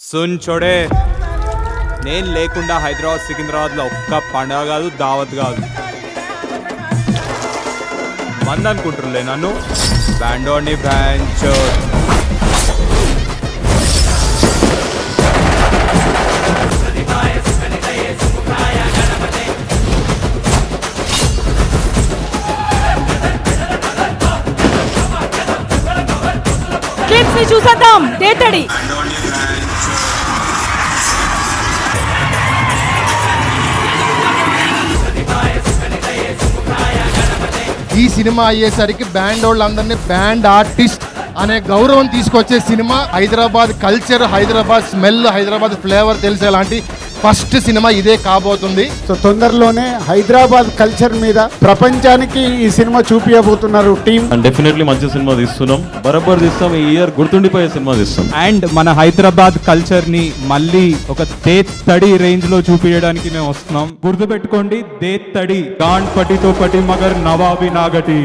సున్ చోడే, నేను లేకుండా హైదరాబాద్ సికింద్రాబాద్లో ఒక్క పండగ కాదు, దావత్ కాదు. మంది అనుకుంటుర్లే నన్ను, బ్యాండోని బ్యాంచ్. కిడ్స్ ని చూసేద్దాం. తేతడి ఈ సినిమా అయ్యేసరికి బ్యాండ్ వాళ్ళందరినీ బ్యాండ్ ఆర్టిస్ట్ అనే గౌరవం తీసుకొచ్చే సినిమా. Hyderabad culture, Hyderabad smell, Hyderabad flavour తెలిసేలాంటి ఫస్ట్ సినిమా ఇదే కాబోతుంది. సో తొందరలోనే హైదరాబాద్ కల్చర్ మీద ప్రపంచానికి ఈ సినిమా చూపించబోతున్నారు టీం. డెఫినెట్లీ మంచి సినిమా తీస్తున్నాం, బరాబర్ తీస్తాం. ఈ ఇయర్ గుర్తుండిపోయే సినిమా తీస్తాం. అండ్ మన హైదరాబాద్ కల్చర్ ని మళ్ళీ ఒక దేత్తడి రేంజ్ లో చూపించడానికి మేము వస్తున్నాం. గుర్తుపెట్టుకోండి, దేత్తడి, గాండ్ పటితో పటి మగర్ నవాబి నాగటి.